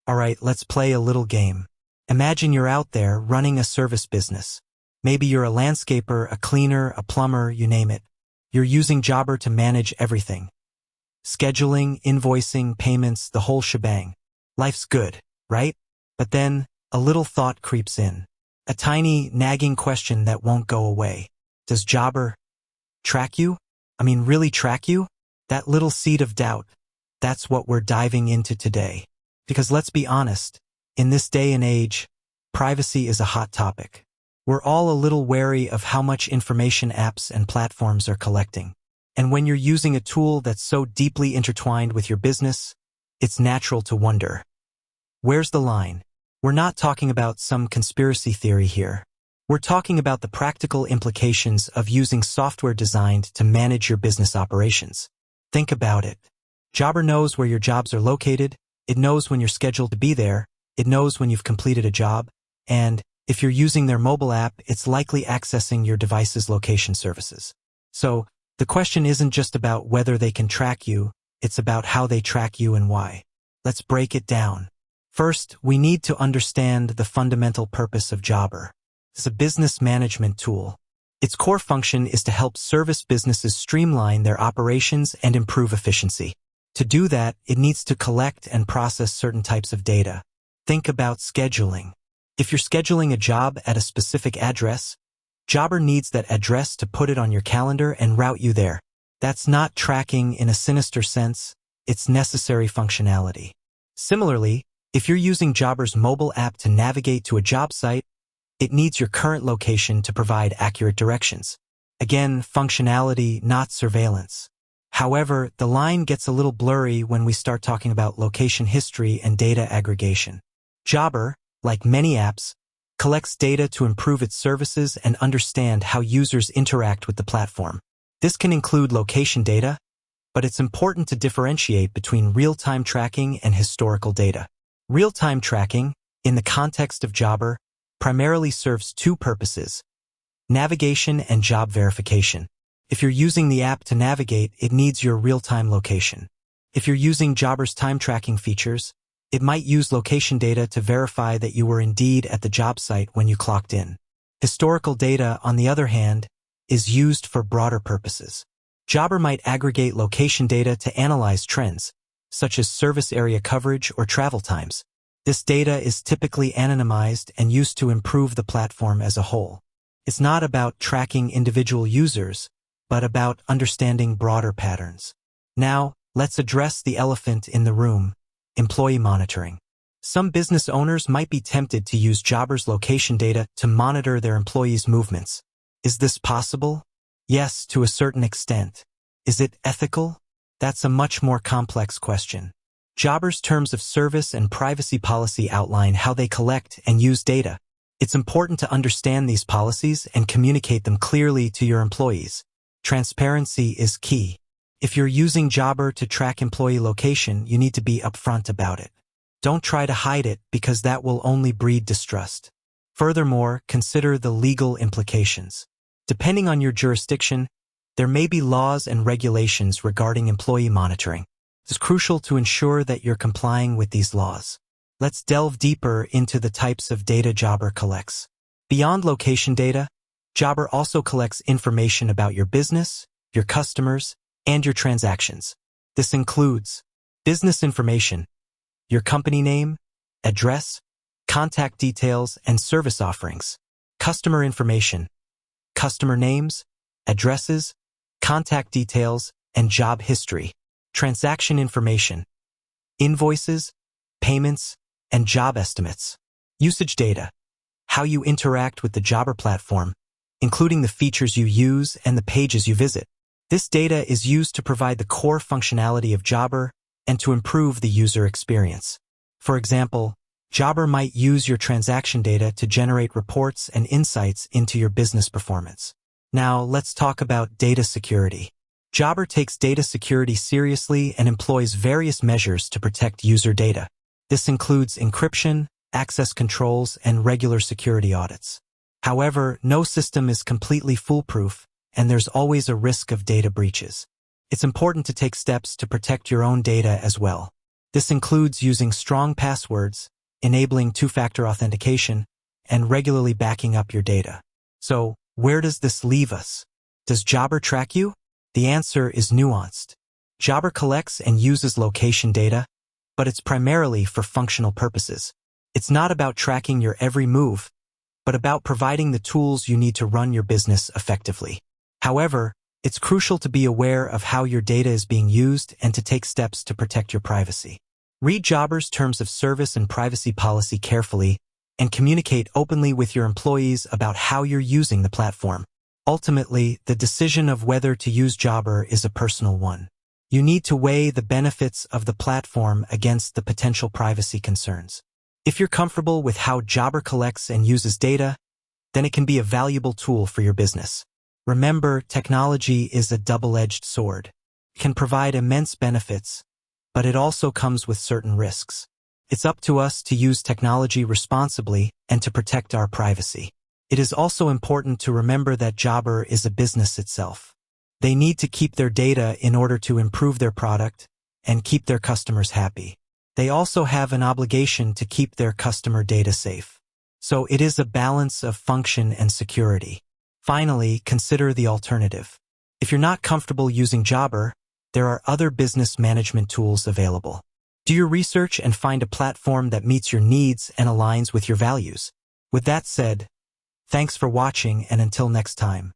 Alright, let's play a little game. Imagine you're out there running a service business. Maybe you're a landscaper, a cleaner, a plumber, you name it. You're using Jobber to manage everything. Scheduling, invoicing, payments, the whole shebang. Life's good, right? But then, a little thought creeps in. A tiny, nagging question that won't go away. Does Jobber track you? Really track you? That little seed of doubt. That's what we're diving into today. Because let's be honest, in this day and age, privacy is a hot topic. We're all a little wary of how much information apps and platforms are collecting. And when you're using a tool that's so deeply intertwined with your business, it's natural to wonder. Where's the line? We're not talking about some conspiracy theory here. We're talking about the practical implications of using software designed to manage your business operations. Think about it. Jobber knows where your jobs are located, it knows when you're scheduled to be there, it knows when you've completed a job, and if you're using their mobile app, it's likely accessing your device's location services. So, the question isn't just about whether they can track you, it's about how they track you and why. Let's break it down. First, we need to understand the fundamental purpose of Jobber. It's a business management tool. Its core function is to help service businesses streamline their operations and improve efficiency. To do that, it needs to collect and process certain types of data. Think about scheduling. If you're scheduling a job at a specific address, Jobber needs that address to put it on your calendar and route you there. That's not tracking in a sinister sense, it's necessary functionality. Similarly, if you're using Jobber's mobile app to navigate to a job site, it needs your current location to provide accurate directions. Again, functionality, not surveillance. However, the line gets a little blurry when we start talking about location history and data aggregation. Jobber, like many apps, collects data to improve its services and understand how users interact with the platform. This can include location data, but it's important to differentiate between real-time tracking and historical data. Real-time tracking, in the context of Jobber, primarily serves two purposes: navigation and job verification. If you're using the app to navigate, it needs your real-time location. If you're using Jobber's time tracking features, it might use location data to verify that you were indeed at the job site when you clocked in. Historical data, on the other hand, is used for broader purposes. Jobber might aggregate location data to analyze trends, such as service area coverage or travel times. This data is typically anonymized and used to improve the platform as a whole. It's not about tracking individual users, but about understanding broader patterns. Now, let's address the elephant in the room: employee monitoring. Some business owners might be tempted to use Jobber's location data to monitor their employees' movements. Is this possible? Yes, to a certain extent. Is it ethical? That's a much more complex question. Jobber's terms of service and privacy policy outline how they collect and use data. It's important to understand these policies and communicate them clearly to your employees. Transparency is key. If you're using Jobber to track employee location, you need to be upfront about it. Don't try to hide it, because that will only breed distrust. Furthermore, consider the legal implications. Depending on your jurisdiction, there may be laws and regulations regarding employee monitoring. It's crucial to ensure that you're complying with these laws. Let's delve deeper into the types of data Jobber collects. Beyond location data, Jobber also collects information about your business, your customers, and your transactions. This includes business information, your company name, address, contact details, and service offerings; customer information, customer names, addresses, contact details, and job history; transaction information, invoices, payments, and job estimates; usage data, how you interact with the Jobber platform, including the features you use and the pages you visit. This data is used to provide the core functionality of Jobber and to improve the user experience. For example, Jobber might use your transaction data to generate reports and insights into your business performance. Now, let's talk about data security. Jobber takes data security seriously and employs various measures to protect user data. This includes encryption, access controls, and regular security audits. However, no system is completely foolproof, and there's always a risk of data breaches. It's important to take steps to protect your own data as well. This includes using strong passwords, enabling two-factor authentication, and regularly backing up your data. So, where does this leave us? Does Jobber track you? The answer is nuanced. Jobber collects and uses location data, but it's primarily for functional purposes. It's not about tracking your every move, but about providing the tools you need to run your business effectively. However, it's crucial to be aware of how your data is being used and to take steps to protect your privacy. Read Jobber's terms of service and privacy policy carefully and communicate openly with your employees about how you're using the platform. Ultimately, the decision of whether to use Jobber is a personal one. You need to weigh the benefits of the platform against the potential privacy concerns. If you're comfortable with how Jobber collects and uses data, then it can be a valuable tool for your business. Remember, technology is a double-edged sword. It can provide immense benefits, but it also comes with certain risks. It's up to us to use technology responsibly and to protect our privacy. It is also important to remember that Jobber is a business itself. They need to keep their data in order to improve their product and keep their customers happy. They also have an obligation to keep their customer data safe. So it is a balance of function and security. Finally, consider the alternative. If you're not comfortable using Jobber, there are other business management tools available. Do your research and find a platform that meets your needs and aligns with your values. With that said, thanks for watching, and until next time.